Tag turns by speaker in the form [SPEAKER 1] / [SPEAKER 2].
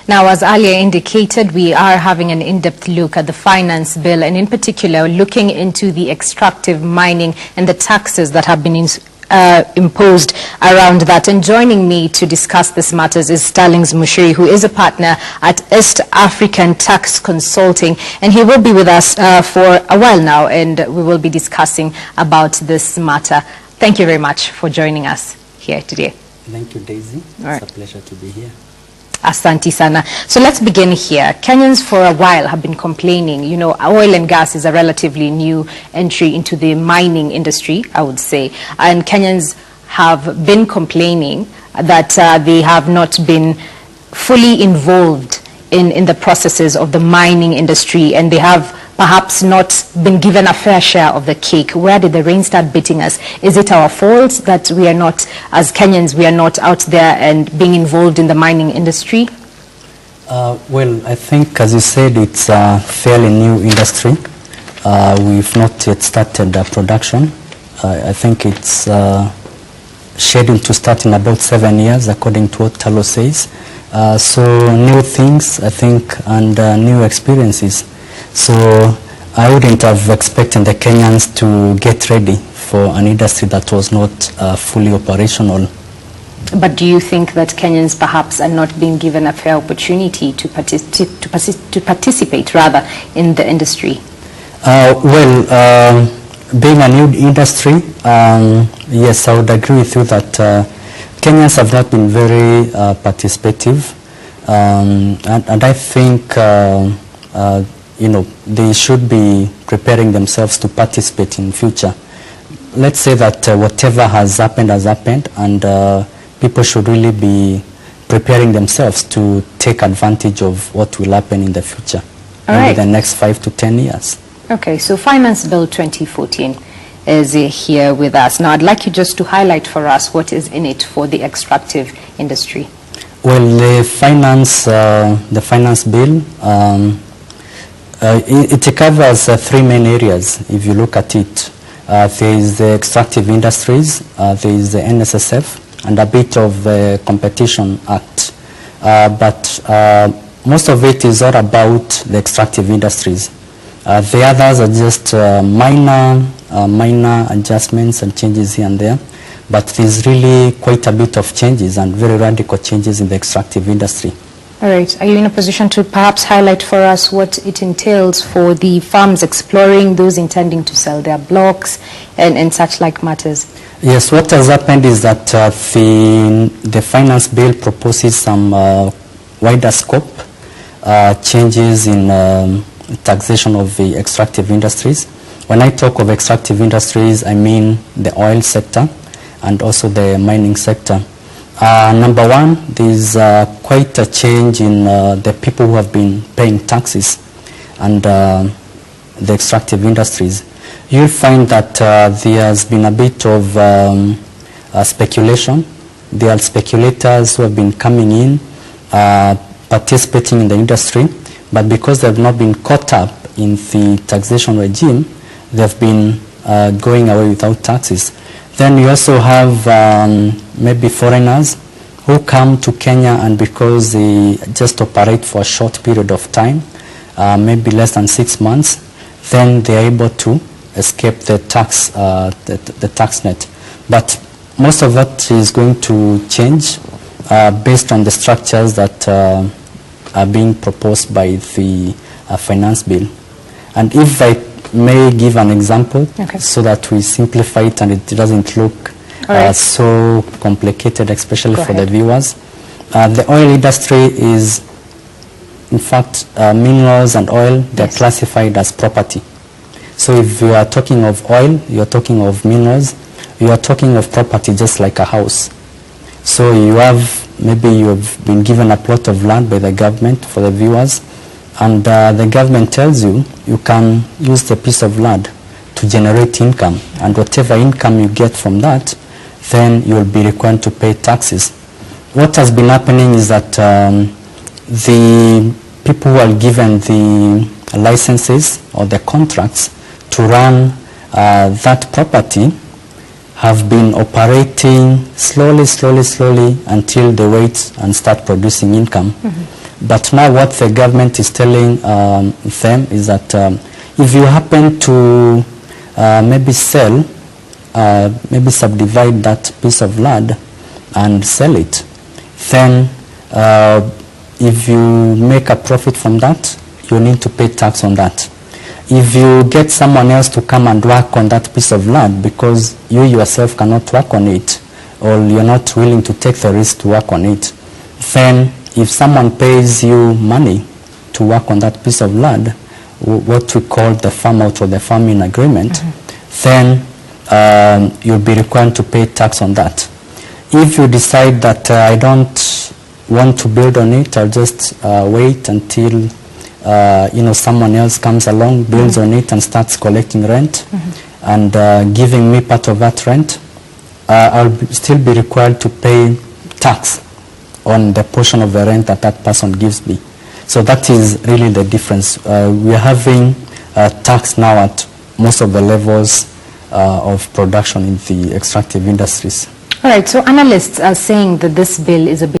[SPEAKER 1] Now, as earlier indicated, we are having an in-depth look at the finance bill, and in particular looking into the extractive mining and the taxes that have been imposed around that. And joining me to discuss this matters is Starlings Muchiri, who is a partner at East African Tax Consulting, and he will be with us for a while now, and we will be discussing about this matter. Thank you very much for joining us here today.
[SPEAKER 2] Thank you, Daisy. It's a pleasure to be here.
[SPEAKER 1] Asante sana. So let's begin here. Kenyans for a while have been complaining, you know, oil and gas is a relatively new entry into the mining industry, I would say. And Kenyans have been complaining that they have not been fully involved in the processes of the mining industry, and they have perhaps not been given a fair share of the cake. Where did the rain start beating us? Is it our fault that we are not, as Kenyans, we are not out there and being involved in the mining industry?
[SPEAKER 2] Well, I think, as you said, it's a fairly new industry. We've not yet started production. I think it's scheduled to start in about 7 years, according to what Talo says. So new things, I think, and new experiences. So I wouldn't have expected the Kenyans to get ready for an industry that was not fully operational.
[SPEAKER 1] But do you think that Kenyans perhaps are not being given a fair opportunity to participate rather in the industry?
[SPEAKER 2] Well, being a new industry, yes, I would agree with you that Kenyans have not been very participative, and I think you know, they should be preparing themselves to participate in future. Let's say that whatever has happened, and people should really be preparing themselves to take advantage of what will happen in the future, in the next 5 to 10 years.
[SPEAKER 1] Okay, so Finance Bill 2014 is here with us. Now, I'd like you just to highlight for us what is in it for the extractive industry.
[SPEAKER 2] Well, the finance bill, it covers 3 main areas. If you look at it, there is the extractive industries, there is the NSSF, and a bit of the Competition Act. But most of it is all about the extractive industries. The others are just minor adjustments and changes here and there. But there's really quite a bit of changes and very radical changes in the extractive industry.
[SPEAKER 1] All right. Are you in a position to perhaps highlight for us what it entails for the farms exploring, those intending to sell their blocks, and such like matters?
[SPEAKER 2] Yes, what has happened is that the finance bill proposes some wider scope changes in taxation of the extractive industries. When I talk of extractive industries, I mean the oil sector and also the mining sector. Number one, there's quite a change in the people who have been paying taxes and the extractive industries. You'll find that there has been a bit of speculation. There are speculators who have been coming in, participating in the industry, but because they have not been caught up in the taxation regime, they've been going away without taxes. Then you also have maybe foreigners who come to Kenya, and because they just operate for a short period of time, maybe less than 6 months, then they are able to escape the tax, the tax net. But most of that is going to change based on the structures that are being proposed by the finance bill. And if I may give an example, so that we simplify it and it doesn't look so complicated, especially for the viewers. The oil industry is, in fact, minerals and oil, they're classified as property. So if you are talking of oil, you're talking of minerals, you are talking of property just like a house. So you have, maybe you have been given a plot of land by the government, for the viewers, and the government tells you you can use the piece of land to generate income, and whatever income you get from that, then you will be required to pay taxes. What has been happening is that the people who are given the licenses or the contracts to run that property have been operating slowly until they wait and start producing income. But now what the government is telling them is that if you happen to maybe sell, maybe subdivide that piece of land and sell it, then if you make a profit from that, you need to pay tax on that. If you get someone else to come and work on that piece of land because you yourself cannot work on it, or you're not willing to take the risk to work on it, then if someone pays you money to work on that piece of land, what we call the farm out or the farming agreement, then you'll be required to pay tax on that. If you decide that I don't want to build on it, I'll just wait until someone else comes along, builds on it and starts collecting rent and giving me part of that rent, I'll still be required to pay tax on the portion of the rent that that person gives me. So that is really the difference. We are having tax now at most of the levels of production in the extractive industries.
[SPEAKER 1] All right, so analysts are saying that this bill is a bit